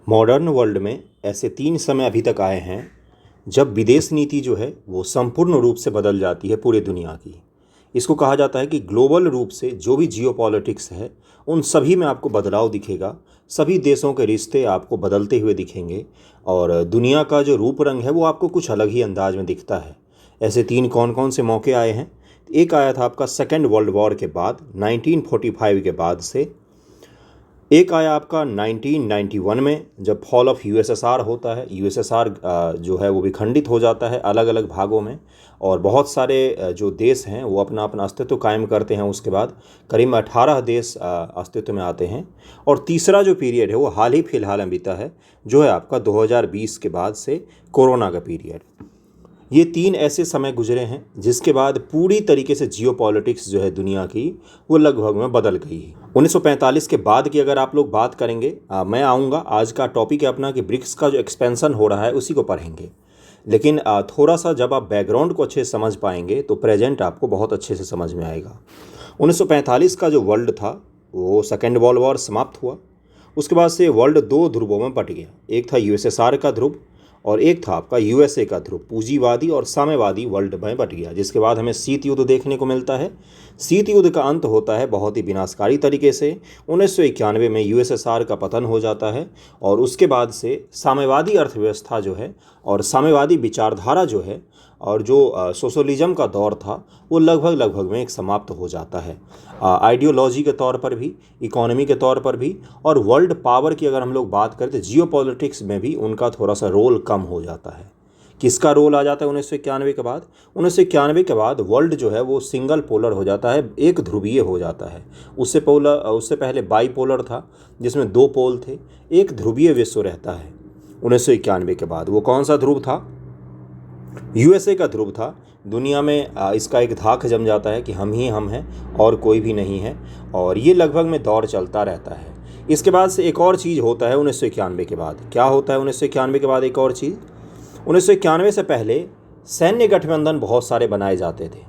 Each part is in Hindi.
मॉडर्न वर्ल्ड में ऐसे 3 समय अभी तक आए हैं जब विदेश नीति जो है वो संपूर्ण रूप से बदल जाती है पूरी दुनिया की। इसको कहा जाता है कि ग्लोबल रूप से जो भी जियोपॉलिटिक्स है उन सभी में आपको बदलाव दिखेगा। सभी देशों के रिश्ते आपको बदलते हुए दिखेंगे और दुनिया का जो रूप रंग है वो आपको कुछ अलग ही अंदाज में दिखता है। ऐसे 3 कौन कौन से मौके आए हैं? एक आया था आपका सेकेंड वर्ल्ड वॉर के बाद 1945 के बाद से। एक आया आपका 1991 में जब फॉल ऑफ यूएसएसआर होता है। यूएसएसआर जो है वो विखंडित हो जाता है अलग अलग भागों में और बहुत सारे जो देश हैं वो अपना अपना अस्तित्व कायम करते हैं। उसके बाद करीब 18 देश अस्तित्व में आते हैं। और तीसरा जो पीरियड है वो हाल ही फिलहाल में बीता है, जो है आपका 2020 के बाद से कोरोना का पीरियड। ये 3 ऐसे समय गुजरे हैं जिसके बाद पूरी तरीके से जियोपॉलिटिक्स जो है दुनिया की वो लगभग में बदल गई है। 1945 के बाद की अगर आप लोग बात करेंगे, मैं आऊँगा, आज का टॉपिक है अपना कि ब्रिक्स का जो एक्सपेंशन हो रहा है उसी को पढ़ेंगे। लेकिन थोड़ा सा जब आप बैकग्राउंड को अच्छे से समझ पाएंगे तो प्रेजेंट आपको बहुत अच्छे से समझ में आएगा। 1945 का जो वर्ल्ड था वो सेकेंड वर्ल्ड वॉर समाप्त हुआ। उसके बाद से वर्ल्ड 2 ध्रुवों में बट गया। एक था यूएसएसआर का ध्रुव और एक था आपका यूएसए का ध्रुव। पूंजीवादी और साम्यवादी वर्ल्ड में बट गया, जिसके बाद हमें शीत युद्ध देखने को मिलता है। शीत युद्ध का अंत होता है बहुत ही विनाशकारी तरीके से। 1991 में यूएसएसआर का पतन हो जाता है और उसके बाद से साम्यवादी अर्थव्यवस्था जो है और साम्यवादी विचारधारा जो है और जो सोशलिज्म का दौर था वो लगभग में एक समाप्त हो जाता है। आइडियोलॉजी के तौर पर भी, इकोनॉमी के तौर पर भी और वर्ल्ड पावर की अगर हम लोग बात करें तो जियोपॉलिटिक्स में भी उनका थोड़ा सा रोल कम हो जाता है। किसका रोल आ जाता है 1991 के बाद? 1991 के बाद वर्ल्ड जो है वो सिंगल पोलर हो जाता है, एक ध्रुवीय हो जाता है। उससे पहले बाईपोलर था जिसमें 2 पोल थे। एक ध्रुवीय विश्व रहता है 1991 के बाद। वो कौन सा ध्रुव था? यूएसए का ध्रुव था। दुनिया में इसका एक धाक जम जाता है कि हम ही हम हैं और कोई भी नहीं है, और ये लगभग में दौर चलता रहता है। इसके बाद से एक और चीज़ होता है 1991 के बाद। क्या होता है 1991 के बाद? एक और चीज़, 1991 से पहले सैन्य गठबंधन बहुत सारे बनाए जाते थे।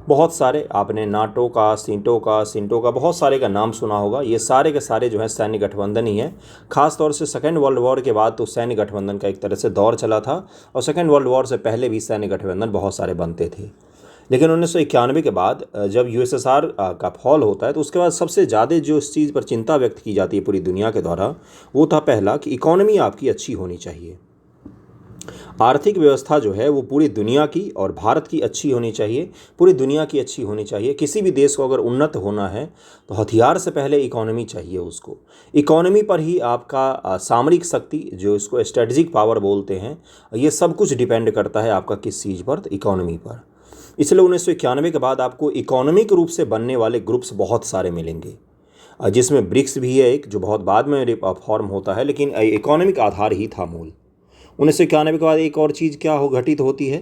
बहुत सारे, आपने नाटो का, सिंटो का बहुत सारे का नाम सुना होगा। ये सारे के सारे जो है सैन्य गठबंधन ही है। खास तौर से सेकेंड वर्ल्ड वॉर के बाद तो सैन्य गठबंधन का एक तरह से दौर चला था और सेकेंड वर्ल्ड वॉर से पहले भी सैन्य गठबंधन बहुत सारे बनते थे। लेकिन 1991 के बाद जब यूएसएसआर का फॉल होता है तो उसके बाद सबसे ज़्यादा जो इस चीज़ पर चिंता व्यक्त की जाती है पूरी दुनिया के द्वारा वो था पहला कि इकोनॉमी आपकी अच्छी होनी चाहिए। आर्थिक व्यवस्था जो है वो पूरी दुनिया की और भारत की अच्छी होनी चाहिए, पूरी दुनिया की अच्छी होनी चाहिए। किसी भी देश को अगर उन्नत होना है तो हथियार से पहले इकोनॉमी चाहिए उसको। इकोनॉमी पर ही आपका सामरिक शक्ति, जो इसको स्ट्रेटजिक पावर बोलते हैं, ये सब कुछ डिपेंड करता है आपका किस चीज़ पर? तो इकोनॉमी पर। इसलिए 1991 के बाद आपको इकोनॉमिक रूप से बनने वाले ग्रुप्स बहुत सारे मिलेंगे, जिसमें ब्रिक्स भी है एक, जो बहुत बाद में फॉर्म होता है, लेकिन इकोनॉमिक आधार ही था मूल। 1991 के बाद एक और चीज़ क्या घटित होती है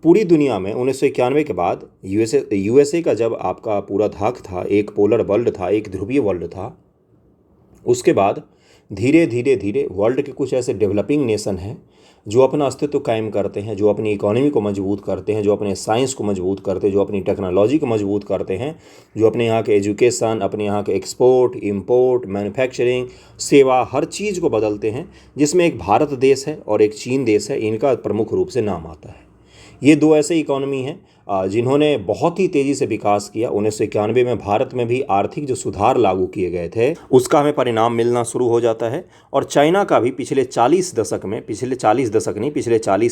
पूरी दुनिया में? 1991 के बाद यूएसए का जब आपका पूरा धाक था, एक पोलर वर्ल्ड था, एक ध्रुवीय वर्ल्ड था, उसके बाद धीरे धीरे वर्ल्ड के कुछ ऐसे डेवलपिंग नेशन हैं जो अपना अस्तित्व कायम करते हैं, जो अपनी इकोनॉमी को मजबूत करते हैं, जो अपने साइंस को मजबूत करते हैं, जो अपनी टेक्नोलॉजी को मजबूत करते हैं, जो अपने यहाँ के एजुकेशन, अपने यहाँ के एक्सपोर्ट, इंपोर्ट, मैन्युफैक्चरिंग, सेवा, हर चीज़ को बदलते हैं, जिसमें एक भारत देश है और एक चीन देश है। इनका प्रमुख रूप से नाम आता है। ये 2 ऐसे इकोनॉमी हैं जिन्होंने बहुत ही तेज़ी से विकास किया। 1991 में भारत में भी आर्थिक जो सुधार लागू किए गए थे उसका हमें परिणाम मिलना शुरू हो जाता है। और चाइना का भी पिछले 40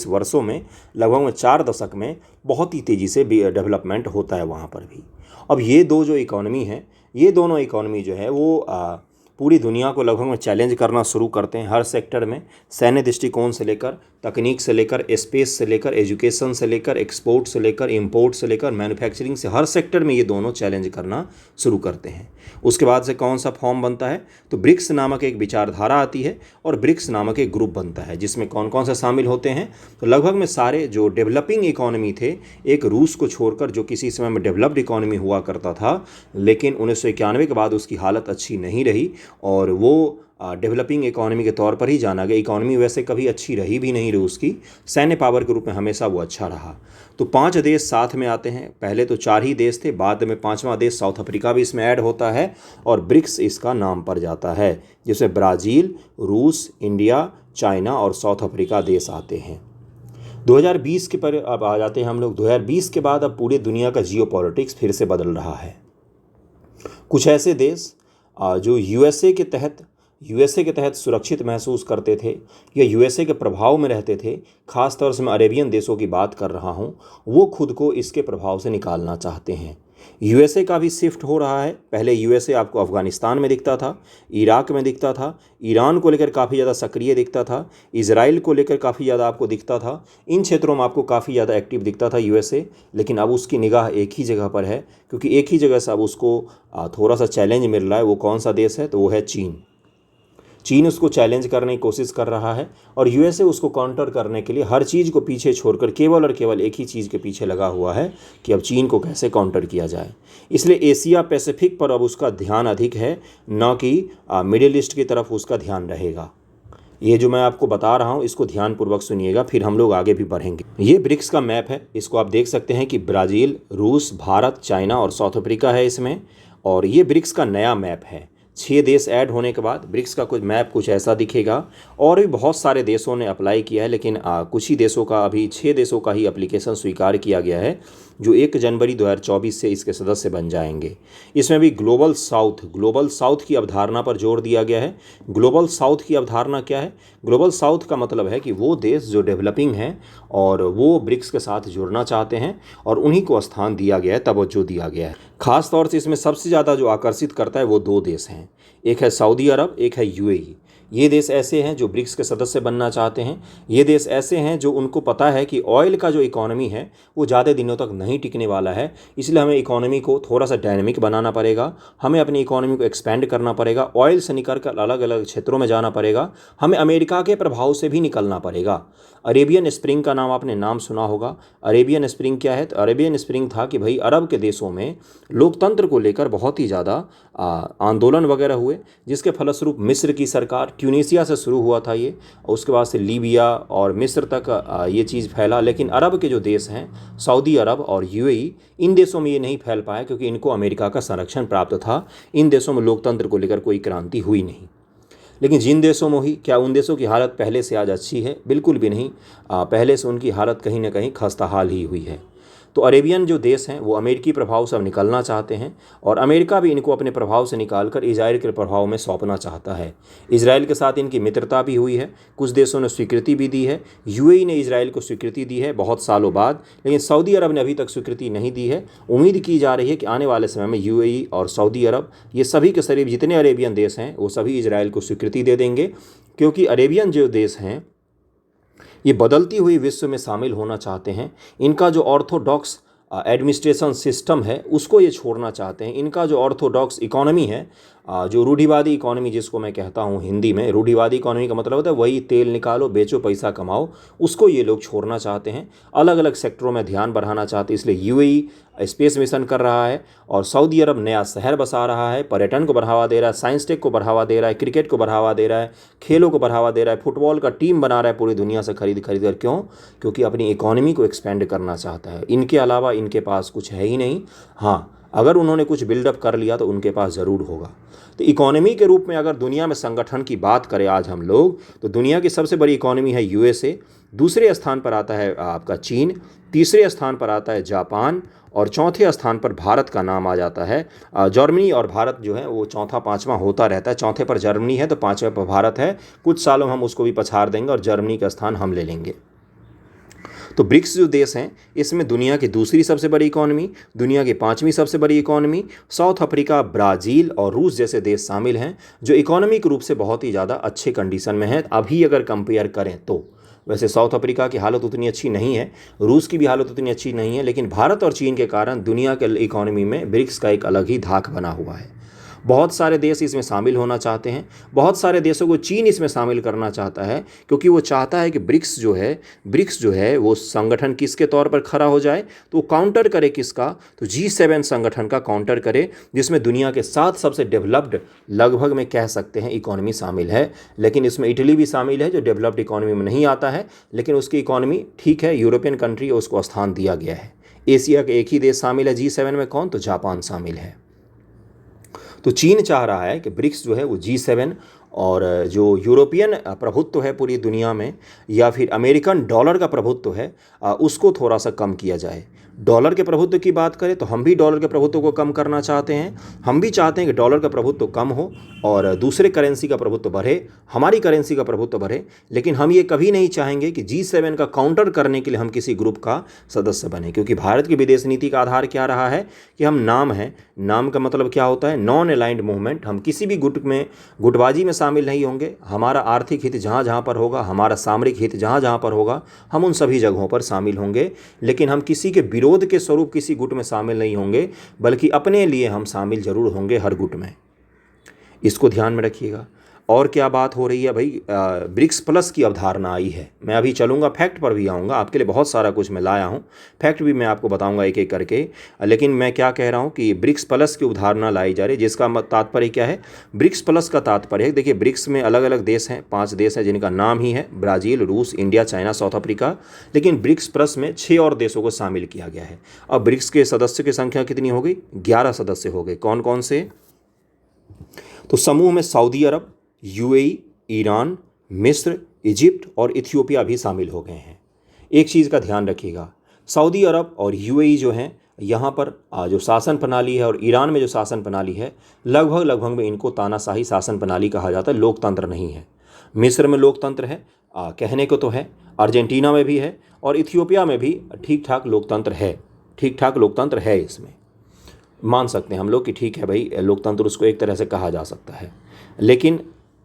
वर्षों में, लगभग 4 दशक में बहुत ही तेज़ी से डेवलपमेंट होता है वहाँ पर भी। अब ये 2 जो इकोनॉमी हैं, ये दोनों इकोनॉमी जो है वो पूरी दुनिया को लगभग में चैलेंज करना शुरू करते हैं हर सेक्टर में। सैन्य दृष्टिकोण से लेकर, तकनीक से लेकर, स्पेस से लेकर, एजुकेशन से लेकर, एक्सपोर्ट से लेकर, इंपोर्ट से लेकर, मैन्युफैक्चरिंग से, हर सेक्टर में ये दोनों चैलेंज करना शुरू करते हैं। उसके बाद से कौन सा फॉर्म बनता है? तो ब्रिक्स नामक एक विचारधारा आती है और ब्रिक्स नामक एक ग्रुप बनता है, जिसमें कौन कौन सा शामिल होते हैं? तो लगभग में सारे जो डेवलपिंग इकोनॉमी थे, एक रूस को छोड़कर, जो किसी समय में डेवलप्ड इकोनॉमी हुआ करता था, लेकिन 1991 के बाद उसकी हालत अच्छी नहीं रही और वो डेवलपिंग इकोनॉमी के तौर पर ही जाना गया। इकोनॉमी वैसे कभी अच्छी रही भी नहीं रूस की, सैन्य पावर के रूप में हमेशा वो अच्छा रहा। तो 5 देश साथ में आते हैं। पहले तो 4 ही देश थे, बाद में 5वां देश साउथ अफ्रीका भी इसमें ऐड होता है और ब्रिक्स इसका नाम पड़ जाता है, जिसमें ब्राज़ील, रूस, इंडिया, चाइना और साउथ अफ्रीका देश आते हैं। 2020 के पर अब आ जाते हैं हम लोग। 2020 के बाद अब पूरे दुनिया का जियो पॉलिटिक्स फिर से बदल रहा है। कुछ ऐसे देश जो यूएसए के तहत सुरक्षित महसूस करते थे या यूएसए के प्रभाव में रहते थे, खास तौर से मैं अरेबियन देशों की बात कर रहा हूँ, वो खुद को इसके प्रभाव से निकालना चाहते हैं। यूएसए का भी शिफ्ट हो रहा है। पहले यूएसए आपको अफ़गानिस्तान में दिखता था, इराक में दिखता था, ईरान को लेकर काफ़ी ज़्यादा सक्रिय दिखता था, इजराइल को लेकर काफ़ी ज़्यादा आपको दिखता था। इन क्षेत्रों में आपको काफ़ी ज़्यादा एक्टिव दिखता था यूएसए, लेकिन अब उसकी निगाह एक ही जगह पर है, क्योंकि एक ही जगह से अब उसको थोड़ा सा चैलेंज मिल रहा है। वो कौन सा देश है? तो वो है चीन। चीन उसको चैलेंज करने की कोशिश कर रहा है और यूएसए उसको काउंटर करने के लिए हर चीज़ को पीछे छोड़कर केवल और केवल एक ही चीज़ के पीछे लगा हुआ है कि अब चीन को कैसे काउंटर किया जाए। इसलिए एशिया पैसिफिक पर अब उसका ध्यान अधिक है, न कि मिडिल ईस्ट की तरफ उसका ध्यान रहेगा। ये जो मैं आपको बता रहा हूँ इसको ध्यानपूर्वक सुनिएगा, फिर हम लोग आगे भी बढ़ेंगे। ये ब्रिक्स का मैप है, इसको आप देख सकते हैं कि ब्राज़ील, रूस, भारत, चाइना और साउथ अफ्रीका है इसमें। और ये ब्रिक्स का नया मैप है। 6 देश ऐड होने के बाद ब्रिक्स का कुछ मैप कुछ ऐसा दिखेगा। और भी बहुत सारे देशों ने अप्लाई किया है, लेकिन कुछ ही देशों का, अभी 6 देशों का ही एप्लीकेशन स्वीकार किया गया है, जो 1 जनवरी 2024 से इसके सदस्य बन जाएंगे। इसमें भी ग्लोबल साउथ की अवधारणा पर जोर दिया गया है। ग्लोबल साउथ की अवधारणा क्या है? ग्लोबल साउथ का मतलब है कि वो देश जो डेवलपिंग हैं और वो ब्रिक्स के साथ जुड़ना चाहते हैं, और उन्हीं को स्थान दिया गया है, तवज्जो दिया गया है। खास तौर से इसमें सबसे ज़्यादा जो आकर्षित करता है वो 2 देश हैं, एक है सऊदी अरब, एक है यूएई। ये देश ऐसे हैं जो ब्रिक्स के सदस्य बनना चाहते हैं। ये देश ऐसे हैं जो उनको पता है कि ऑयल का जो इकोनॉमी है वो ज़्यादा दिनों तक नहीं टिकने वाला है, इसलिए हमें इकोनॉमी को थोड़ा सा डायनेमिक बनाना पड़ेगा, हमें अपनी इकोनॉमी को एक्सपेंड करना पड़ेगा, ऑयल से निकल कर अलग अलग क्षेत्रों में जाना पड़ेगा, हमें अमेरिका के प्रभाव से भी निकलना पड़ेगा। अरेबियन स्प्रिंग का नाम आपने सुना होगा। अरेबियन स्प्रिंग क्या है? तो अरेबियन स्प्रिंग था कि भाई अरब के देशों में लोकतंत्र को लेकर बहुत ही ज़्यादा आंदोलन वगैरह हुए, जिसके फलस्वरूप मिस्र की सरकार, ट्यूनीसिया से शुरू हुआ था ये, और उसके बाद से लीबिया और मिस्र तक ये चीज़ फैला। लेकिन अरब के जो देश हैं, सऊदी अरब और यूएई, इन देशों में ये नहीं फैल पाया, क्योंकि इनको अमेरिका का संरक्षण प्राप्त था। इन देशों में लोकतंत्र को लेकर कोई क्रांति हुई नहीं। लेकिन जिन देशों में हुई, क्या उन देशों की हालत पहले से आज अच्छी है? बिल्कुल भी नहीं। पहले से उनकी हालत कहीं ना कहीं खस्ताहाल ही हुई है। तो अरेबियन जो देश हैं वो अमेरिकी प्रभाव से अब निकलना चाहते हैं, और अमेरिका भी इनको अपने प्रभाव से निकालकर इजराइल के प्रभाव में सौंपना चाहता है। इजराइल के साथ इनकी मित्रता भी हुई है, कुछ देशों ने स्वीकृति भी दी है। यूएई ने इजराइल को स्वीकृति दी है बहुत सालों बाद, लेकिन सऊदी अरब ने अभी तक स्वीकृति नहीं दी है। उम्मीद की जा रही है कि आने वाले समय में यूएई और सऊदी अरब, ये सभी के सभी जितने अरेबियन देश हैं वो सभी इजराइल को स्वीकृति दे देंगे, क्योंकि अरेबियन जो देश हैं ये बदलती हुई विश्व में शामिल होना चाहते हैं। इनका जो ऑर्थोडॉक्स एडमिनिस्ट्रेशन सिस्टम है उसको ये छोड़ना चाहते हैं। इनका जो ऑर्थोडॉक्स इकोनॉमी है, जो रूढ़िवादी इकोनॉमी जिसको मैं कहता हूँ हिंदी में, रूढ़िवादी इकोनॉमी का मतलब होता है वही तेल निकालो, बेचो, पैसा कमाओ, उसको ये लोग छोड़ना चाहते हैं। अलग अलग सेक्टरों में ध्यान बढ़ाना चाहते हैं। इसलिए यूएई स्पेस मिशन कर रहा है, और सऊदी अरब नया शहर बसा रहा है, पर्यटन को बढ़ावा दे रहा है, साइंस टेक को बढ़ावा दे रहा है, क्रिकेट को बढ़ावा दे रहा है, खेलों को बढ़ावा दे रहा है, फुटबॉल का टीम बना रहा है पूरी दुनिया से खरीद कर। क्यों? क्योंकि अपनी इकोनॉमी को एक्सपेंड करना चाहता है। इनके अलावा इनके पास कुछ है ही नहीं। हाँ, अगर उन्होंने कुछ बिल्डअप कर लिया तो उनके पास ज़रूर होगा। तो इकोनॉमी के रूप में अगर दुनिया में संगठन की बात करें आज हम लोग, तो दुनिया की सबसे बड़ी इकोनॉमी है यूएसए, दूसरे स्थान पर आता है आपका चीन, तीसरे स्थान पर आता है जापान, और चौथे स्थान पर भारत का नाम आ जाता है। जर्मनी और भारत जो है वो चौथा पाँचवा होता रहता है। चौथे पर जर्मनी है तो पाँचवें पर भारत है। कुछ सालों में हम उसको भी पछाड़ देंगे और जर्मनी का स्थान हम ले लेंगे। तो ब्रिक्स जो देश हैं इसमें दुनिया की दूसरी सबसे बड़ी इकोनॉमी, दुनिया की 5वीं सबसे बड़ी इकोनॉमी, साउथ अफ्रीका, ब्राज़ील और रूस जैसे देश शामिल हैं, जो इकोनॉमिक रूप से बहुत ही ज़्यादा अच्छे कंडीशन में हैं अभी अगर कंपेयर करें तो। वैसे साउथ अफ्रीका की हालत उतनी अच्छी नहीं है, रूस की भी हालत उतनी अच्छी नहीं है, लेकिन भारत और चीन के कारण दुनिया के इकोनॉमी में ब्रिक्स का एक अलग ही धाक बना हुआ है। बहुत सारे देश इसमें शामिल होना चाहते हैं, बहुत सारे देशों को चीन इसमें शामिल करना चाहता है, क्योंकि वो चाहता है कि ब्रिक्स जो है वो संगठन किसके तौर पर खड़ा हो जाए, तो वो काउंटर करे किसका, तो G7 संगठन का काउंटर करे, जिसमें दुनिया के 7 सबसे डेवलप्ड लगभग में कह सकते हैं इकोनॉमी शामिल है। लेकिन इसमें इटली भी शामिल है जो डेवलप्ड इकोनॉमी में नहीं आता है, लेकिन उसकी इकोनॉमी ठीक है, यूरोपियन कंट्री, उसको स्थान दिया गया है। एशिया के एक ही देश शामिल है G7 में, कौन, तो जापान शामिल है। तो चीन चाह रहा है कि ब्रिक्स जो है वो G7 और जो यूरोपियन प्रभुत्व है पूरी दुनिया में, या फिर अमेरिकन डॉलर का प्रभुत्व है, उसको थोड़ा सा कम किया जाए। डॉलर के प्रभुत्व की बात करें तो हम भी डॉलर के प्रभुत्व को कम करना चाहते हैं। हम भी चाहते हैं कि डॉलर का प्रभुत्व कम हो और दूसरे करेंसी का प्रभुत्व बढ़े, हमारी करेंसी का प्रभुत्व बढ़े। लेकिन हम ये कभी नहीं चाहेंगे कि G7 का काउंटर करने के लिए हम किसी ग्रुप का सदस्य बने, क्योंकि भारत की विदेश नीति का आधार क्या रहा है कि हम नाम हैं। नाम का मतलब क्या होता है, नॉन अलाइंड मूवमेंट। हम किसी भी गुट में, गुटबाजी में शामिल नहीं होंगे। हमारा आर्थिक हित जहाँ जहाँ पर होगा, हमारा सामरिक हित जहाँ जहाँ पर होगा, हम उन सभी जगहों पर शामिल होंगे। लेकिन हम किसी के विरोध के स्वरूप किसी गुट में शामिल नहीं होंगे, बल्कि अपने लिए हम शामिल जरूर होंगे हर गुट में। इसको ध्यान में रखिएगा। और क्या बात हो रही है भाई, ब्रिक्स प्लस की अवधारणा आई है। मैं अभी चलूँगा, फैक्ट पर भी आऊँगा, आपके लिए बहुत सारा कुछ मैं लाया हूँ, फैक्ट भी मैं आपको बताऊँगा एक एक करके। लेकिन मैं क्या कह रहा हूँ कि ब्रिक्स प्लस की अवधारणा लाई जा रही है, जिसका तात्पर्य क्या है। ब्रिक्स प्लस का तात्पर्य है, देखिए ब्रिक्स में अलग अलग देश हैं, 5 देश हैं जिनका नाम ही है ब्राज़ील, रूस, इंडिया, चाइना, साउथ अफ्रीका। लेकिन ब्रिक्स प्लस में 6 और देशों को शामिल किया गया है। अब ब्रिक्स के सदस्य की संख्या कितनी हो गई, 11 सदस्य हो गए। कौन कौन से, तो समूह में सऊदी अरब, UAE, ईरान, मिस्र, इजिप्ट और इथियोपिया भी शामिल हो गए हैं। एक चीज़ का ध्यान रखिएगा, सऊदी अरब और UAE जो हैं, यहाँ पर जो शासन प्रणाली है, और ईरान में जो शासन प्रणाली है, लगभग में इनको तानाशाही शासन प्रणाली कहा जाता है, लोकतंत्र नहीं है। मिस्र में लोकतंत्र है, कहने को तो है, अर्जेंटीना में भी है, और इथियोपिया में भी ठीक ठाक लोकतंत्र है। ठीक ठाक लोकतंत्र है, इसमें मान सकते हैं हम लोग कि ठीक है भाई, लोकतंत्र उसको एक तरह से कहा जा सकता है। लेकिन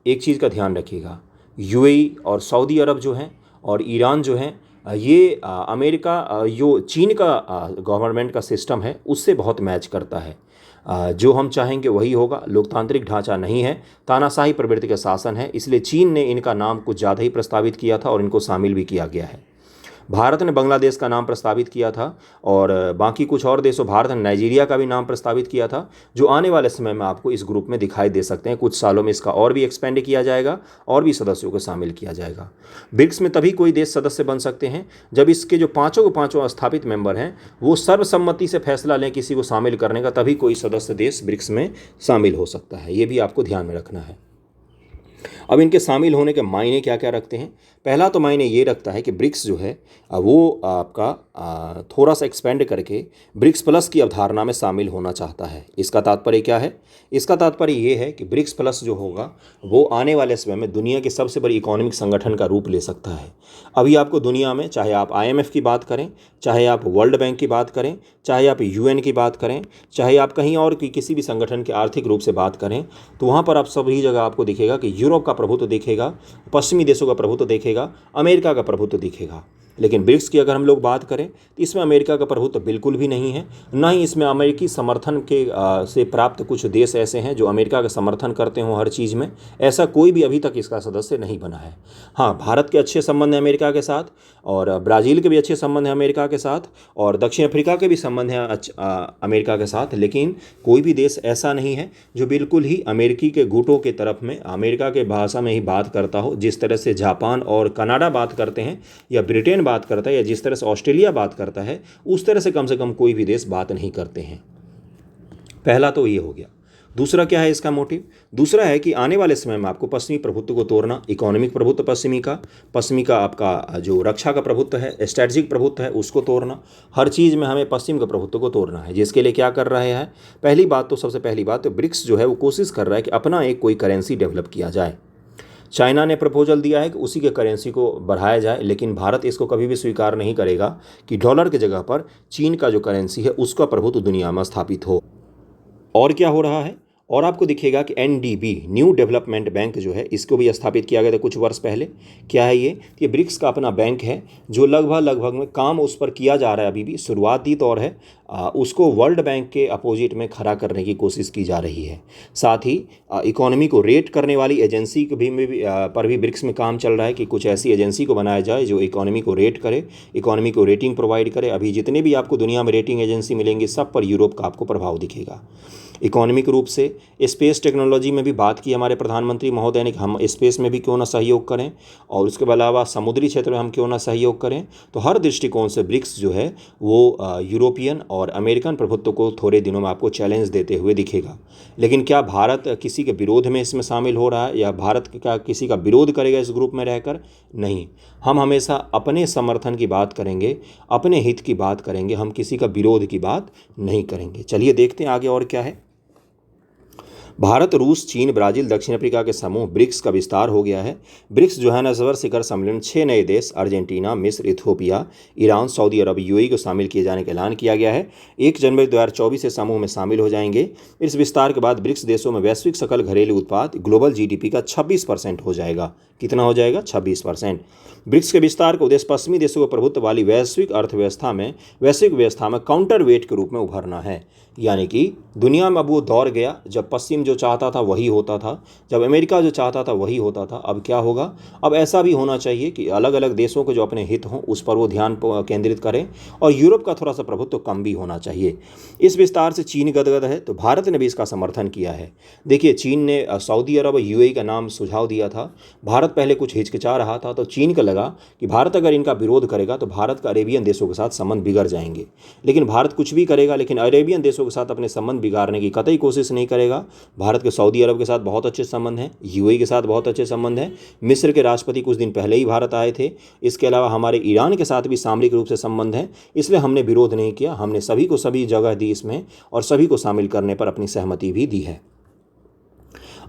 एक चीज़ का ध्यान रखिएगा, UAE और सऊदी अरब जो हैं और ईरान जो हैं, ये अमेरिका, जो चीन का गवर्नमेंट का सिस्टम है उससे बहुत मैच करता है। जो हम चाहेंगे वही होगा। लोकतांत्रिक ढांचा नहीं है, तानाशाही प्रवृत्ति का शासन है, इसलिए चीन ने इनका नाम कुछ ज़्यादा ही प्रस्तावित किया था और इनको शामिल भी किया गया है। भारत ने बांग्लादेश का नाम प्रस्तावित किया था, और बाकी कुछ और देशों, भारत ने नाइजीरिया का भी नाम प्रस्तावित किया था, जो आने वाले समय में आपको इस ग्रुप में दिखाई दे सकते हैं। कुछ सालों में इसका और भी एक्सपेंड किया जाएगा और भी सदस्यों को शामिल किया जाएगा। ब्रिक्स में तभी कोई देश सदस्य बन सकते हैं जब इसके जो पाँचों स्थापित मेंबर हैं वो सर्वसम्मति से फैसला लें किसी को शामिल करने का, तभी कोई सदस्य देश ब्रिक्स में शामिल हो सकता है। ये भी आपको ध्यान में रखना है। अब इनके शामिल होने के मायने क्या क्या रखते हैं। पहला तो मायने ये रखता है कि ब्रिक्स जो है वो आपका थोड़ा सा एक्सपेंड करके ब्रिक्स प्लस की अवधारणा में शामिल होना चाहता है। इसका तात्पर्य क्या है, इसका तात्पर्य ये है कि ब्रिक्स प्लस जो होगा वो आने वाले समय में दुनिया के सबसे बड़ी इकोनॉमिक संगठन का रूप ले सकता है। अभी आपको दुनिया में, चाहे आप IMF की बात करें, चाहे आप वर्ल्ड बैंक की बात करें, चाहे आप UN की बात करें, चाहे आप कहीं और की किसी भी संगठन के आर्थिक रूप से बात करें, तो वहाँ पर आप सभी जगह आपको दिखेगा कि यूरोप का प्रभुत्व दिखेगा, पश्चिमी देशों का प्रभुत्व दिखेगा, अमेरिका का प्रभुत्व दिखेगा। लेकिन ब्रिक्स की अगर हम लोग बात करें तो इसमें अमेरिका का प्रभुत्व बिल्कुल भी नहीं है, ना ही इसमें अमेरिकी समर्थन के से प्राप्त कुछ देश ऐसे हैं जो अमेरिका का समर्थन करते हों हर चीज़ में। ऐसा कोई भी अभी तक इसका सदस्य नहीं बना है। हाँ, भारत के अच्छे संबंध हैं अमेरिका के साथ, और ब्राज़ील के भी अच्छे संबंध हैं अमेरिका के साथ, और दक्षिण अफ्रीका के भी संबंध हैं अमेरिका के साथ। लेकिन कोई भी देश ऐसा नहीं है जो बिल्कुल ही अमेरिकी के गुटों के तरफ में अमेरिका के भाषा में ही बात करता हो। जिस तरह से जापान और कनाडा बात करते हैं, या ब्रिटेन बात करता है, या जिस तरह से ऑस्ट्रेलिया बात करता है, उस तरह से कम कोई भी देश बात नहीं करते हैं। पहला तो ये हो गया। दूसरा क्या है इसका मोटिव, दूसरा है कि आने वाले समय में आपको पश्चिमी प्रभुत्व को तोड़ना, इकोनॉमिक प्रभुत्व पश्चिमी का आपका जो रक्षा का प्रभुत्व है, स्ट्रेटजिक प्रभुत्व है, उसको तोड़ना। हर चीज़ में हमें पश्चिम के प्रभुत्व को तोड़ना है, जिसके लिए क्या कर रहे हैं। सबसे पहली बात तो ब्रिक्स जो है वो कोशिश कर रहा है कि अपना एक कोई करेंसी डेवलप किया जाए। चाइना ने प्रपोजल दिया है कि उसी के करेंसी को बढ़ाया जाए, लेकिन भारत इसको कभी भी स्वीकार नहीं करेगा कि डॉलर की जगह पर चीन का जो करेंसी है उसका प्रभुत्व दुनिया में स्थापित हो। और क्या हो रहा है, और आपको दिखेगा कि एनडीबी न्यू डेवलपमेंट बैंक जो है इसको भी स्थापित किया गया था कुछ वर्ष पहले। क्या है ये ब्रिक्स का अपना बैंक है जो लगभग में काम उस पर किया जा रहा है, अभी भी शुरुआती दौर है। उसको वर्ल्ड बैंक के अपोजिट में खड़ा करने की कोशिश की जा रही है। साथ ही इकोनॉमी को रेट करने वाली एजेंसी को पर भी ब्रिक्स में काम चल रहा है कि कुछ ऐसी एजेंसी को बनाया जाए जो इकोनॉमी को रेट करे, इकोनॉमी को रेटिंग प्रोवाइड करे। अभी जितने भी आपको दुनिया में रेटिंग एजेंसी मिलेंगी सब पर यूरोप का आपको प्रभाव दिखेगा। इकोनॉमिक रूप से स्पेस टेक्नोलॉजी में भी बात की हमारे प्रधानमंत्री महोदय ने कि हम स्पेस में भी क्यों ना सहयोग करें, और उसके अलावा समुद्री क्षेत्र में हम क्यों ना सहयोग करें। तो हर दृष्टिकोण से ब्रिक्स जो है वो यूरोपियन और अमेरिकन प्रभुत्व को थोड़े दिनों में आपको चैलेंज देते हुए दिखेगा। लेकिन क्या भारत किसी के विरोध में इसमें शामिल हो रहा है या भारत क्या किसी का विरोध करेगा इस ग्रुप में रहकर? नहीं, हम हमेशा अपने समर्थन की बात करेंगे, अपने हित की बात करेंगे, हम किसी का विरोध की बात नहीं करेंगे। चलिए देखते हैं आगे और क्या है। भारत, रूस, चीन, ब्राजील, दक्षिण अफ्रीका के समूह ब्रिक्स का विस्तार हो गया है। ब्रिक्स जोहान्सबर्ग शिखर सम्मेलन 6 नए देश अर्जेंटीना, मिस्र, इथियोपिया, ईरान, सऊदी अरब, यूएई को शामिल किए जाने का ऐलान किया गया है। 1 जनवरी 2024 से समूह में शामिल हो जाएंगे। इस विस्तार के बाद ब्रिक्स देशों में वैश्विक सकल घरेलू उत्पाद ग्लोबल जीडीपी का 26% हो जाएगा। कितना हो जाएगा? 26%। ब्रिक्स के विस्तार का उद्देश्य पश्चिमी देशों को प्रभुत्व वाली वैश्विक व्यवस्था में काउंटर वेट के रूप में उभरना है। यानी कि दुनिया में अब वो दौर गया जब पश्चिम जो चाहता था वही होता था, जब अमेरिका जो चाहता था वही होता था। अब क्या होगा? अब ऐसा भी होना चाहिए कि अलग अलग देशों के जो अपने हित हों उस पर वो ध्यान केंद्रित करें, और यूरोप का थोड़ा सा प्रभुत्व कम भी होना चाहिए। इस विस्तार से चीन गदगद है, तो भारत ने भी इसका समर्थन किया है। देखिए, चीन ने सऊदी अरब और यूएई का नाम सुझाव दिया था। भारत पहले कुछ हिचकिचा रहा था, तो चीन को लगा कि भारत अगर इनका विरोध करेगा तो भारत का अरेबियन देशों के साथ संबंध बिगड़ जाएंगे। लेकिन भारत कुछ भी करेगा, लेकिन अरेबियन देशों के साथ अपने संबंध बिगाड़ने की कतई कोशिश नहीं करेगा। भारत के सऊदी अरब के साथ बहुत अच्छे संबंध हैं, यूएई के साथ बहुत अच्छे संबंध हैं। मिस्र के राष्ट्रपति कुछ दिन पहले ही भारत आए थे। इसके अलावा हमारे ईरान के साथ भी सामरिक रूप से संबंध हैं, इसलिए हमने विरोध नहीं किया। हमने सभी को सभी जगह दी इसमें, और सभी को शामिल करने पर अपनी सहमति भी दी है।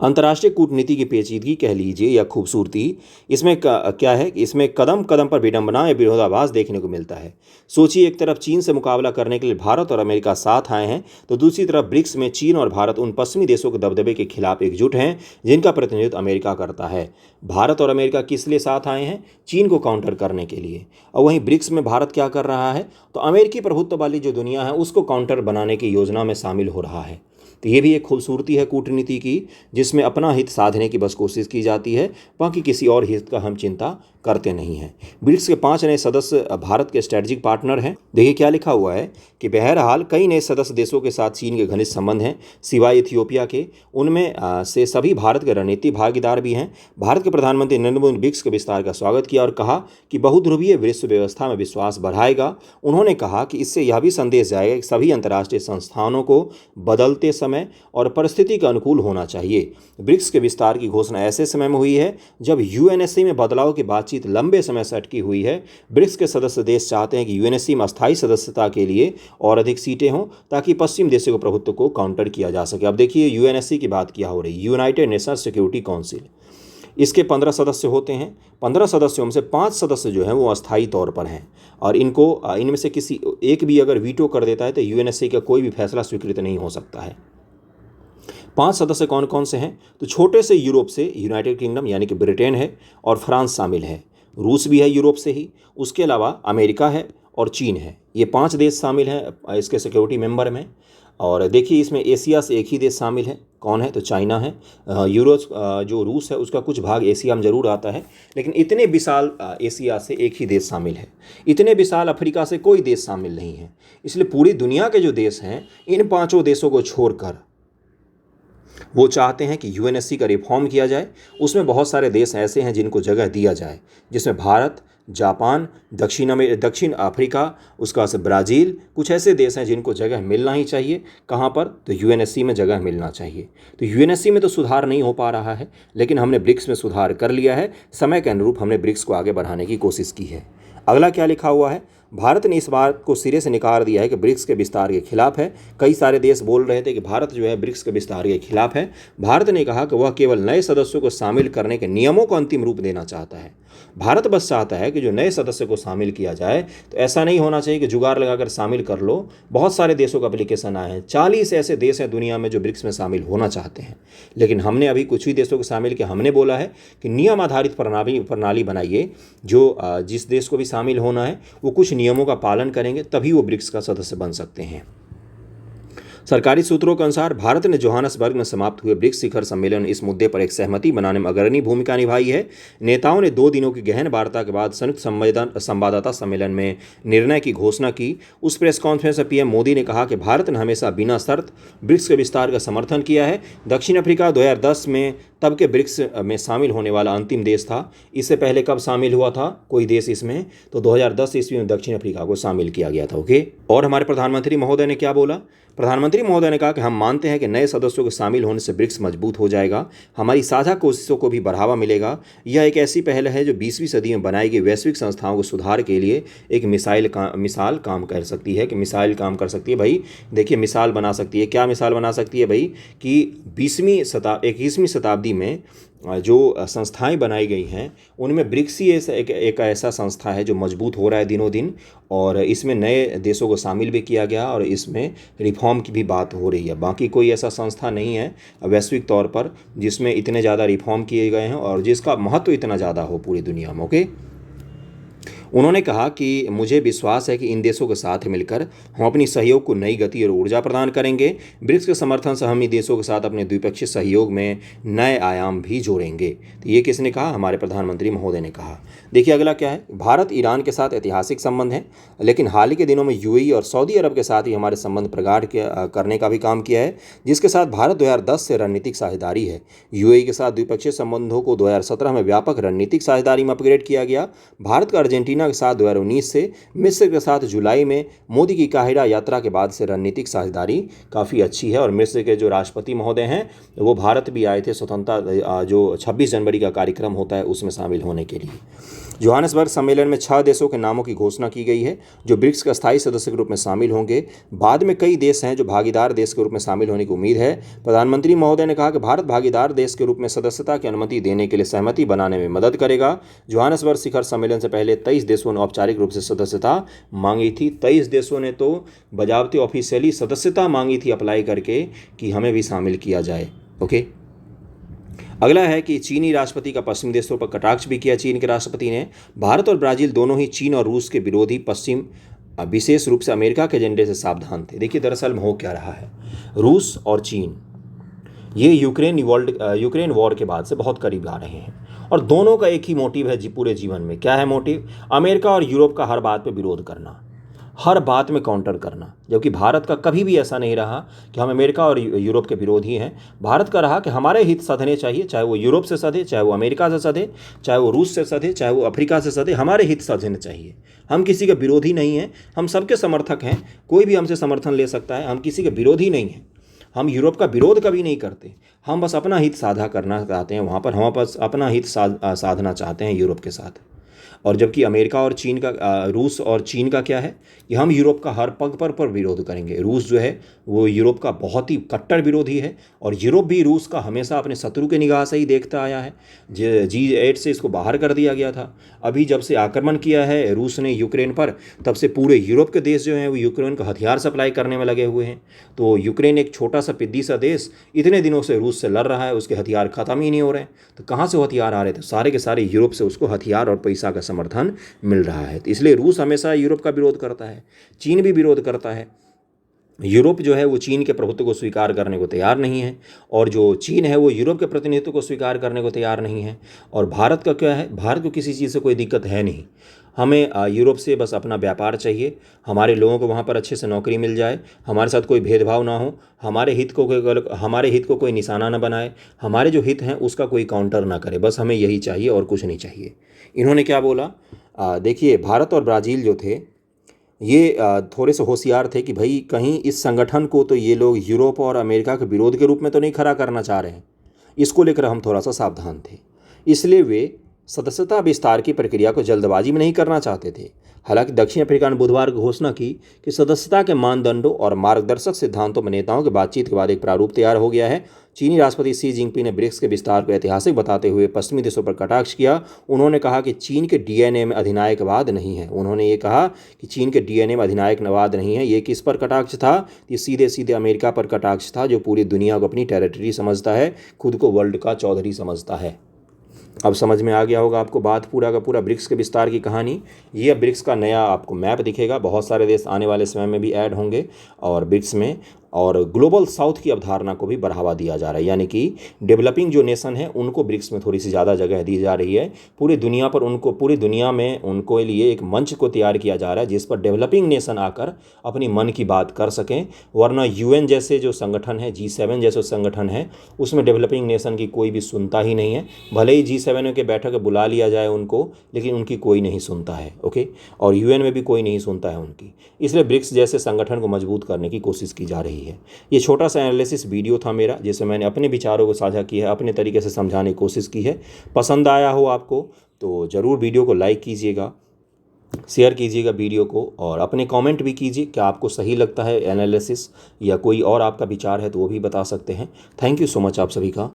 अंतर्राष्ट्रीय कूटनीति की पेचीदगी कह लीजिए या खूबसूरती, इसमें क्या है कि इसमें कदम कदम पर विडंबना या विरोधाभास देखने को मिलता है। सोचिए, एक तरफ चीन से मुकाबला करने के लिए भारत और अमेरिका साथ आए हैं, तो दूसरी तरफ ब्रिक्स में चीन और भारत उन पश्चिमी देशों के दबदबे के खिलाफ एकजुट हैं जिनका प्रतिनिधित्व अमेरिका करता है। भारत और अमेरिका किस लिए साथ आए हैं? चीन को काउंटर करने के लिए। और वहीं ब्रिक्स में भारत क्या कर रहा है? तो अमेरिकी प्रभुत्व वाली जो दुनिया है उसको काउंटर बनाने की योजना में शामिल हो रहा है। तो ये भी एक खूबसूरती है कूटनीति की, जिसमें अपना हित साधने की बस कोशिश की जाती है, बाकी किसी और हित का हम चिंता करते नहीं हैं। ब्रिक्स के 5 नए सदस्य भारत के स्ट्रेटजिक पार्टनर हैं। देखिए क्या लिखा हुआ है कि बहरहाल कई नए सदस्य देशों के साथ चीन के घनिष्ठ संबंध हैं, सिवाय इथियोपिया के। उनमें से सभी भारत के रणनीतिक भागीदार भी हैं। भारत के प्रधानमंत्री नरेंद्र मोदी ने ब्रिक्स के विस्तार का स्वागत किया और कहा कि बहुध्रुवीय विश्व व्यवस्था में विश्वास बढ़ाएगा। उन्होंने कहा कि इससे यह भी संदेश जाएगा कि सभी अंतर्राष्ट्रीय संस्थानों को बदलते समय और परिस्थिति के अनुकूल होना चाहिए। ब्रिक्स के विस्तार की घोषणा ऐसे समय में हुई है जब यूएनएससी में बदलाव की बातचीत लंबे समय से अटकी हुई है। ब्रिक्स के सदस्य देश चाहते हैं कि यूएनएससी में अस्थायी सदस्यता के लिए और अधिक सीटें हों ताकि पश्चिम देशों के प्रभुत्व को काउंटर किया जा सके। अब देखिए यूएनएससी की बात क्या हो रही है, यूनाइटेड नेशन सिक्योरिटी काउंसिल। इसके 15 सदस्य होते हैं। 15 सदस्यों में से 5 सदस्य जो हैं वो अस्थायी तौर पर हैं, और इनमें से किसी एक भी अगर वीटो कर देता है तो यूएनएससी का कोई भी फैसला स्वीकृत नहीं हो सकता है। 5 सदस्य कौन कौन से हैं? तो छोटे से यूरोप से यूनाइटेड किंगडम यानी कि ब्रिटेन है और फ्रांस शामिल है। रूस भी है यूरोप से ही, उसके अलावा अमेरिका है और चीन है। ये 5 देश शामिल हैं इसके सिक्योरिटी मेंबर में। और देखिए इसमें एशिया से एक ही देश शामिल है, कौन है? तो चाइना है। जो रूस है उसका कुछ भाग एशिया में जरूर आता है, लेकिन इतने विशाल एशिया से एक ही देश शामिल है। इतने विशाल अफ्रीका से कोई देश शामिल नहीं है। इसलिए पूरी दुनिया के जो देश हैं इन 5 देशों को छोड़कर वो चाहते हैं कि यूएनएससी का रिफॉर्म किया जाए। उसमें बहुत सारे देश ऐसे हैं जिनको जगह दिया जाए, जिसमें भारत, जापान, दक्षिण अफ्रीका, उसका से ब्राज़ील, कुछ ऐसे देश हैं जिनको जगह मिलना ही चाहिए। कहाँ पर? तो यूएनएससी में जगह मिलना चाहिए। तो यूएनएससी में तो सुधार नहीं हो पा रहा है, लेकिन हमने ब्रिक्स में सुधार कर लिया है। समय के अनुरूप हमने ब्रिक्स को आगे बढ़ाने की कोशिश की है। अगला क्या लिखा हुआ है? भारत ने इस बात को सिरे से नकार दिया है कि ब्रिक्स के विस्तार के खिलाफ है। कई सारे देश बोल रहे थे कि भारत जो है ब्रिक्स के विस्तार के खिलाफ है। भारत ने कहा कि वह केवल नए सदस्यों को शामिल करने के नियमों को अंतिम रूप देना चाहता है। भारत बस चाहता है कि जो नए सदस्य को शामिल किया जाए, तो ऐसा नहीं होना चाहिए कि जुगाड़ लगाकर शामिल कर लो। बहुत सारे देशों का एप्लीकेशन आए हैं, 40 ऐसे देश हैं दुनिया में जो ब्रिक्स में शामिल होना चाहते हैं, लेकिन हमने अभी कुछ ही देशों को शामिल किया। हमने बोला है कि नियम आधारित प्रणाली बनाइए, जो जिस देश को भी शामिल होना है वो कुछ नियमों का पालन करेंगे, तभी वो ब्रिक्स का सदस्य बन सकते हैं। सरकारी सूत्रों के अनुसार भारत ने जोहान्सबर्ग में समाप्त हुए ब्रिक्स शिखर सम्मेलन में इस मुद्दे पर एक सहमति बनाने में अग्रणी भूमिका निभाई है। नेताओं ने 2 दिनों की गहन वार्ता के बाद संयुक्त संवाददाता सम्मेलन में निर्णय की घोषणा की। उस प्रेस कॉन्फ्रेंस में पीएम मोदी ने कहा कि भारत ने हमेशा बिना शर्त ब्रिक्स के विस्तार का समर्थन किया है। दक्षिण अफ्रीका 2010 में तब के ब्रिक्स में शामिल होने वाला अंतिम देश था। इससे पहले कब शामिल हुआ था कोई देश इसमें, तो 2010 ईस्वी में दक्षिण अफ्रीका को शामिल किया गया था। ओके, और हमारे प्रधानमंत्री महोदय ने क्या बोला? प्रधानमंत्री महोदय ने कहा कि हम मानते हैं कि नए सदस्यों के शामिल होने से ब्रिक्स मजबूत हो जाएगा, हमारी साझा कोशिशों को भी बढ़ावा मिलेगा। यह एक ऐसी पहल है जो 20वीं सदी में बनाई गई वैश्विक संस्थाओं को सुधार के लिए एक मिसाल काम कर सकती है। कि मिसाइल काम कर सकती है भाई, देखिए मिसाल बना सकती है। क्या मिसाल बना सकती है भाई? कि 21वीं शताब्दी में जो संस्थाएं बनाई गई हैं उनमें ब्रिक्स ही एक ऐसा संस्था है जो मजबूत हो रहा है दिनों दिन, और इसमें नए देशों को शामिल भी किया गया और इसमें रिफॉर्म की भी बात हो रही है। बाकी कोई ऐसा संस्था नहीं है वैश्विक तौर पर जिसमें इतने ज़्यादा रिफॉर्म किए गए हैं और जिसका महत्व इतना ज़्यादा हो पूरी दुनिया में। ओके, उन्होंने कहा कि मुझे विश्वास है कि इन देशों के साथ मिलकर हम अपनी सहयोग को नई गति और ऊर्जा प्रदान करेंगे। ब्रिक्स के समर्थन से हम इन देशों के साथ अपने द्विपक्षीय सहयोग में नए आयाम भी जोड़ेंगे। तो ये किसने कहा? हमारे प्रधानमंत्री महोदय ने कहा। देखिए अगला क्या है, भारत ईरान के साथ ऐतिहासिक संबंध है, लेकिन हाल ही के दिनों में यूएई और सऊदी अरब के साथ ही हमारे संबंध प्रगाढ़ करने का भी काम किया है, जिसके साथ भारत 2010 से रणनीतिक साझेदारी है। यूएई के साथ द्विपक्षीय संबंधों को 2017 में व्यापक रणनीतिक साझेदारी में अपग्रेड किया गया। भारत का अर्जेंटीना के साथ 2019 से, मिस्र के साथ जुलाई में मोदी की काहिरा यात्रा के बाद से रणनीतिक साझेदारी काफ़ी अच्छी है। और मिस्र के जो राष्ट्रपति महोदय हैं वो भारत भी आए थे स्वतंत्रता जो 26 जनवरी का कार्यक्रम होता है उसमें शामिल होने के लिए। जोहान्सबर्ग सम्मेलन में 6 देशों के नामों की घोषणा की गई है जो ब्रिक्स का स्थायी सदस्य के रूप में शामिल होंगे। बाद में कई देश हैं जो भागीदार देश के रूप में शामिल होने की उम्मीद है। प्रधानमंत्री महोदय ने कहा कि भारत भागीदार देश के रूप में सदस्यता की अनुमति देने के लिए सहमति बनाने में मदद करेगा। जोहान्सबर्ग शिखर सम्मेलन से पहले 23 देशों ने औपचारिक रूप से सदस्यता मांगी थी। 23 देशों ने तो बजावती ऑफिशियली सदस्यता मांगी थी अप्लाई करके कि हमें भी शामिल किया जाए। ओके, अगला है कि चीनी राष्ट्रपति का पश्चिम देशों पर कटाक्ष भी किया। चीन के राष्ट्रपति ने भारत और ब्राज़ील दोनों ही चीन और रूस के विरोधी पश्चिम विशेष रूप से अमेरिका के एजेंडे से सावधान थे। देखिए दरअसल में हो क्या रहा है, रूस और चीन ये यूक्रेन वॉर के बाद से बहुत करीब आ रहे हैं और दोनों का एक ही मोटिव है पूरे जीवन में। क्या है मोटिव? अमेरिका और यूरोप का हर बात पे विरोध करना, हर बात में काउंटर करना। जबकि भारत का कभी भी ऐसा नहीं रहा कि हम अमेरिका और यूरोप के विरोधी हैं। भारत का रहा कि हमारे हित सधने चाहिए, चाहे वो यूरोप से सधे, चाहे वो अमेरिका से सधे, चाहे वो रूस से सधे, चाहे वो अफ्रीका से सधे, हमारे हित सधने चाहिए। हम किसी के विरोधी नहीं हैं, हम सबके समर्थक हैं। कोई भी हमसे समर्थन ले सकता है, हम किसी के विरोधी नहीं हैं। हम यूरोप का विरोध कभी नहीं करते, हम बस अपना हित साझा करना चाहते हैं। वहाँ पर हम बस अपना हित साधना चाहते हैं यूरोप के साथ। और जबकि अमेरिका और चीन का रूस और चीन का क्या है कि हम यूरोप का हर पग पर विरोध करेंगे। रूस जो है वो यूरोप का बहुत ही कट्टर विरोधी है और यूरोप भी रूस का हमेशा अपने शत्रु के निगाह से ही देखता आया है। G8 से इसको बाहर कर दिया गया था। अभी जब से आक्रमण किया है रूस ने यूक्रेन पर, तब से पूरे यूरोप के देश जो हैं वो यूक्रेन को हथियार सप्लाई करने में लगे हुए हैं। तो यूक्रेन एक छोटा सा पिद्दी सा देश इतने दिनों से रूस से लड़ रहा है, उसके हथियार ख़त्म ही नहीं हो रहे हैं। तो कहाँ से हथियार आ रहे थे? सारे के सारे यूरोप से उसको हथियार और पैसा का समर्थन मिल रहा है। तो इसलिए रूस हमेशा यूरोप का विरोध करता है, चीन भी विरोध करता है। यूरोप जो है वो चीन के प्रभुत्व को स्वीकार करने को तैयार नहीं है और जो चीन है वो यूरोप के प्रतिनिधित्व को स्वीकार करने को तैयार नहीं है। और भारत का क्या है, भारत को किसी चीज़ से कोई दिक्कत है नहीं। हमें यूरोप से बस अपना व्यापार चाहिए, हमारे लोगों को वहाँ पर अच्छे से नौकरी मिल जाए, हमारे साथ कोई भेदभाव ना हो, हमारे हित को कोई निशाना न बनाए, हमारे जो हित हैं उसका कोई काउंटर ना करे। बस हमें यही चाहिए और कुछ नहीं चाहिए। इन्होंने क्या बोला? देखिए भारत और ब्राज़ील जो थे ये थोड़े से होशियार थे कि भाई कहीं इस संगठन को तो ये लोग यूरोप और अमेरिका के विरोध के रूप में तो नहीं खड़ा करना चाह रहे हैं। इसको लेकर हम थोड़ा सा सावधान थे। इसलिए वे सदस्यता विस्तार की प्रक्रिया को जल्दबाजी में नहीं करना चाहते थे। हालांकि दक्षिण अफ्रीका ने बुधवार को घोषणा की कि सदस्यता के मानदंडों और मार्गदर्शक सिद्धांतों में नेताओं की बातचीत के बाद एक प्रारूप तैयार हो गया है। चीनी राष्ट्रपति शी जिनपिंग ने ब्रिक्स के विस्तार को ऐतिहासिक बताते हुए पश्चिमी देशों पर कटाक्ष किया। उन्होंने कहा कि चीन के डीएनए में अधिनायकवाद नहीं है। उन्होंने ये कहा कि चीन के डीएनए में अधिनायकवाद नहीं है। ये किस पर कटाक्ष था? ये सीधे सीधे अमेरिका पर कटाक्ष था, जो पूरी दुनिया को अपनी टेरिटरी समझता है, खुद को वर्ल्ड का चौधरी समझता है। अब समझ में आ गया होगा आपको बात पूरा का पूरा ब्रिक्स के विस्तार की कहानी। ये अब ब्रिक्स का नया आपको मैप दिखेगा। बहुत सारे देश आने वाले समय में भी ऐड होंगे और ब्रिक्स में, और ग्लोबल साउथ की अवधारणा को भी बढ़ावा दिया जा रहा है, यानी कि डेवलपिंग जो नेशन है उनको ब्रिक्स में थोड़ी सी ज़्यादा जगह दी जा रही है। पूरी दुनिया पर उनको, पूरी दुनिया में उनको लिए एक मंच को तैयार किया जा रहा है जिस पर डेवलपिंग नेशन आकर अपनी मन की बात कर सकें। वरना यूएन जैसे जो संगठन है, G7 जैसे संगठन है, उसमें डेवलपिंग नेशन की कोई भी सुनता ही नहीं है। भले ही G7 के बैठक बुला लिया जाए उनको, लेकिन उनकी कोई नहीं सुनता है। ओके, और यूएन में भी कोई नहीं सुनता है उनकी। इसलिए ब्रिक्स जैसे संगठन को मजबूत करने की कोशिश की जा रही है। ये छोटा सा एनालिसिस वीडियो था मेरा, जिसमें मैंने अपने विचारों को साझा किया है, अपने तरीके से समझाने की कोशिश की है। पसंद आया हो आपको तो ज़रूर वीडियो को लाइक कीजिएगा, शेयर कीजिएगा वीडियो को, और अपने कमेंट भी कीजिए कि आपको सही लगता है एनालिसिस या कोई और आपका विचार है तो वो भी बता सकते हैं। थैंक यू सो मच आप सभी का।